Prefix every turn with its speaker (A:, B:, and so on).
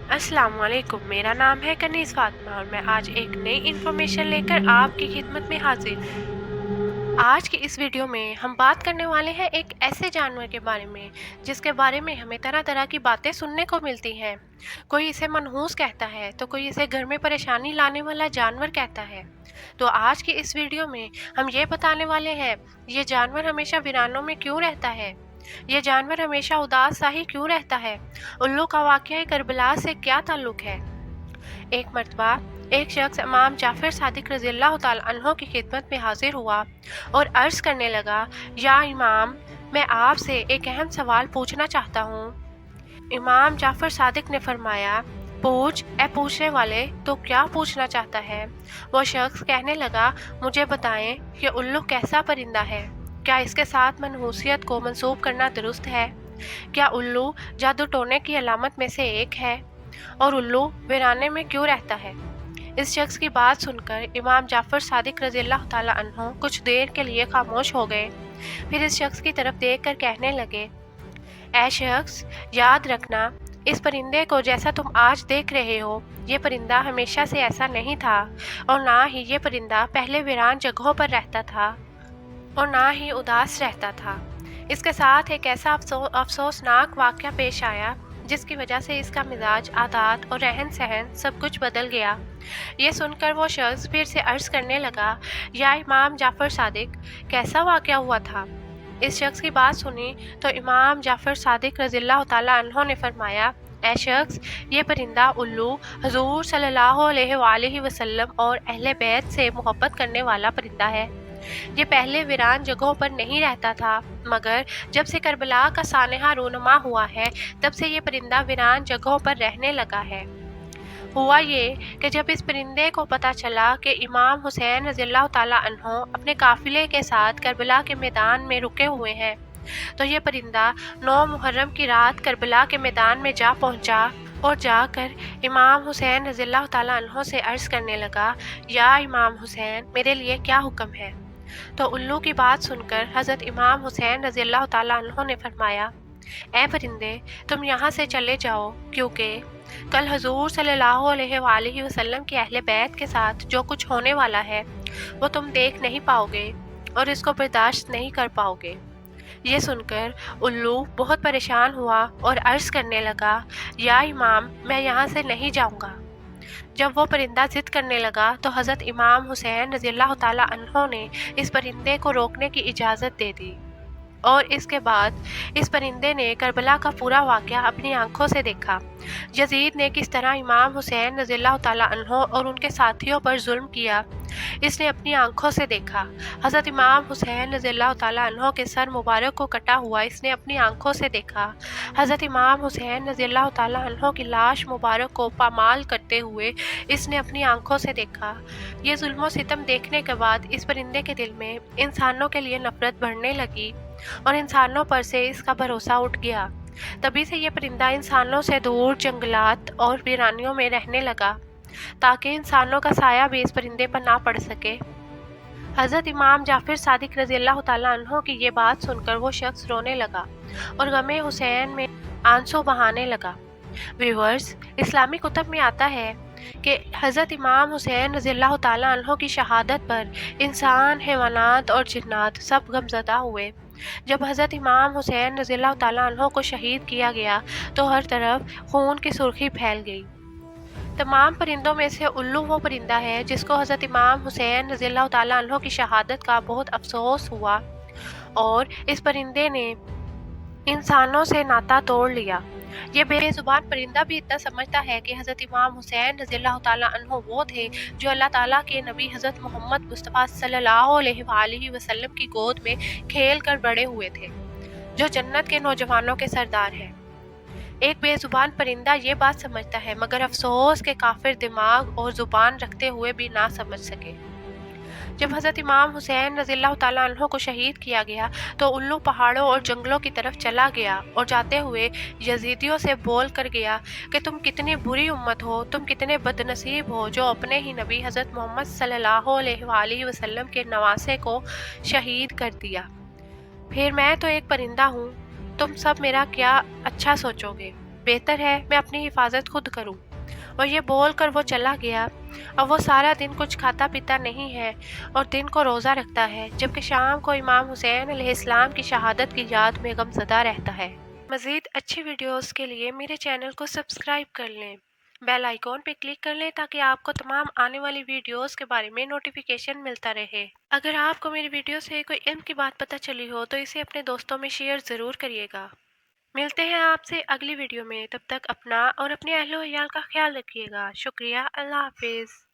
A: अस्सलाम वालेकुम। मेरा नाम है कनीज़ फातिमा और मैं आज एक नई इन्फॉर्मेशन लेकर आपकी खिदमत में हाजिर हूँ। आज की इस वीडियो में हम बात करने वाले हैं एक ऐसे जानवर के बारे में जिसके बारे में हमें तरह तरह की बातें सुनने को मिलती हैं। कोई इसे मनहूस कहता है तो कोई इसे घर में परेशानी लाने वाला जानवर कहता है। तो आज की इस वीडियो में हम ये बताने वाले हैं ये जानवर हमेशा वीरानों में क्यों रहता है, ये जानवर हमेशा उदास सा ही क्यों रहता है, उल्लू का वाक़या करबला से क्या ताल्लुक है। एक मर्तबा एक शख्स इमाम जाफ़र सादिक रज़ियल्लाहु ताला अन्हो की खिदमत में हाजिर हुआ और अर्ज़ करने लगा, या इमाम, मैं आपसे एक अहम सवाल पूछना चाहता हूँ। इमाम जाफ़र सादिक ने फरमाया, पूछ ए पूछने वाले, तो क्या पूछना चाहता है। वो शख्स कहने लगा, मुझे बताएं कि उल्लू कैसा परिंदा है, क्या इसके साथ मनहूसियत को मंसूब करना दुरुस्त है, क्या उल्लू जादू टोने की अलामत में से एक है, और उल्लू वीराने में क्यों रहता है। इस शख्स की बात सुनकर इमाम जाफ़र सादिक रज़ियल्लाहु ताला अन्हो कुछ देर के लिए खामोश हो गए। फिर इस शख्स की तरफ देखकर कहने लगे, ऐ शख्स, याद रखना, इस परिंदे को जैसा तुम आज देख रहे हो, ये परिंदा हमेशा से ऐसा नहीं था, और ना ही ये परिंदा पहले वीरान जगहों पर रहता था और ना ही उदास रहता था। इसके साथ एक ऐसा अफसोसनाक वाक़या पेश आया जिसकी वजह से इसका मिजाज, आदत और रहन सहन सब कुछ बदल गया। ये सुनकर वो शख्स फिर से अर्ज़ करने लगा, या इमाम जाफ़र सादिक, कैसा वाक़या हुआ था। इस शख्स की बात सुनी तो इमाम जाफ़र सादिक रज़ियल्लाहु ताला अन्हो ने फरमाया, ऐ शख्स, ये परिंदा उल्लू हुज़ूर सल्लल्लाहु अलैहि वसल्लम और अहले बैत से मोहब्बत करने वाला परिंदा है। ये पहले वीरान जगहों पर नहीं रहता था, मगर जब से करबला का सानहा रूनुमा हुआ है तब से ये परिंदा वीरान जगहों पर रहने लगा है। हुआ ये कि जब इस परिंदे को पता चला कि इमाम हुसैन रज़ियल्लाहु ताला अन्हो अपने काफ़िले के साथ करबला के मैदान में रुके हुए हैं, तो ये परिंदा 9 मुहर्रम की रात करबला के मैदान में जा पहुंचा और जाकर इमाम हुसैन रज़ियल्लाहु ताला अन्हो से अर्ज़ करने लगा, या इमाम हुसैन, मेरे लिए क्या हुक्म है। तो उल्लू की बात सुनकर हज़रत इमाम हुसैन रज़ियल्लाहु ताला अन्हो ने फरमाया, ए परिंदे, तुम यहाँ से चले जाओ, क्योंकि कल हुज़ूर सल्लल्लाहु अलैहि वसल्लम के अहले बैत के साथ जो कुछ होने वाला है वो तुम देख नहीं पाओगे और इसको बर्दाश्त नहीं कर पाओगे। ये सुनकर उल्लू बहुत परेशान हुआ और अर्ज़ करने लगा, या इमाम, मैं यहाँ से नहीं जाऊँगा। जब वो परिंदा ज़िद करने लगा तो हज़रत इमाम हुसैन रज़ियल्लाहु ताला अन्हो ने इस परिंदे को रोकने की इजाज़त दे दी, और इसके बाद इस परिंदे ने करबला का पूरा वाक़या अपनी आंखों से देखा। यजीद ने किस तरह इमाम हुसैन रज़ियल्लाहु ताला अन्हो और उनके साथियों पर जुल्म किया, इसने अपनी आंखों से देखा। हज़रत इमाम हुसैन रज़ियल्लाहु ताला अन्हो के सर मुबारक को कटा हुआ इसने अपनी आंखों से देखा। हज़रत इमाम हुसैन रज़ियल्लाहु ताला अन्हो की लाश मुबारक को पामाल करते हुए इसने अपनी आंखों से देखा। ये जुल्म व सितम देखने के बाद इस परिंदे के दिल में इंसानों के लिए नफ़रत बढ़ने लगी और इंसानों पर से इसका भरोसा उठ गया। तभी से ये परिंदा इंसानों से दूर जंगलात और वीरानियों में रहने लगा, ताकि इंसानों का साया भी इस परिंदे पर ना पड़ सके। हज़रत इमाम जाफ़र सादिक रज़ियल्लाहु ताला अन्हो की ये बात सुनकर वो शख्स रोने लगा और गमे हुसैन में आंसू बहाने लगा। व्यूअर्स, इस्लामी कुतब में आता है कि हज़रत इमाम हुसैन रज़ियल्लाहु ताला अन्हो की शहादत पर इंसान, हैवानात और जिन्नात सब गमज़दा हुए। जब हज़रत इमाम हुसैन रज़ियल्लाहु ताला अन्हो को शहीद किया गया तो हर तरफ खून की सुर्खी फैल गई। तमाम परिंदों में से उल्लू वो परिंदा है जिसको हज़रत इमाम हुसैन रज़ियल्लाहु ताला अन्हो की शहादत का बहुत अफसोस हुआ और इस परिंदे ने इंसानों से नाता तोड़ लिया। ये बेज़ुबान परिंदा भी इतना समझता है कि हज़रत इमाम हुसैन रज़ियल्लाहु ताला अन्हो वो थे जो अल्लाह ताला के नबी हज़रत मोहम्मद मुस्तफ़ा सल्लल्लाहु अलैहि वसल्लम की गोद में खेल कर बड़े हुए थे, जो जन्नत के नौजवानों के सरदार हैं। एक बेज़ुबान परिंदा ये बात समझता है, मगर अफसोस के काफिर दिमाग और ज़ुबान रखते हुए भी ना समझ सके। जब हज़रत इमाम हुसैन रज़ियल्लाहु ताला अन्हो को शहीद किया गया तो उल्लू पहाड़ों और जंगलों की तरफ चला गया और जाते हुए यजीदियों से बोल कर गया कि तुम कितनी बुरी उम्मत हो, तुम कितने बदनसीब हो जो अपने ही नबी हज़रत मोहम्मद सल्लल्लाहु अलैहि वसल्लम के नवासे को शहीद कर दिया। फिर मैं तो एक परिंदा हूँ, तुम सब मेरा क्या अच्छा सोचोगे। بہتر ہے میں اپنی حفاظت خود کروں۔ اور یہ بول کر وہ چلا گیا۔ اب وہ سارا دن کچھ کھاتا پیتا نہیں ہے اور دن کو روزہ رکھتا ہے، جبکہ شام کو امام حسین علیہ السلام کی شہادت کی یاد میں غمزدہ رہتا ہے۔ مزید اچھی ویڈیوز کے لیے میرے چینل کو سبسکرائب کر لیں، بیل آئیکن پہ کلک کر لیں تاکہ آپ کو تمام آنے والی ویڈیوز کے بارے میں نوٹیفیکیشن ملتا رہے۔ اگر آپ کو میری ویڈیو سے کوئی علم کی بات پتہ چلی ہو تو اسے اپنے دوستوں میں شیئر ضرور کریے گا۔ ملتے ہیں آپ سے اگلی ویڈیو میں، تب تک اپنا اور اپنے اہل و عیال کا خیال رکھیے گا۔ شکریہ، اللہ حافظ۔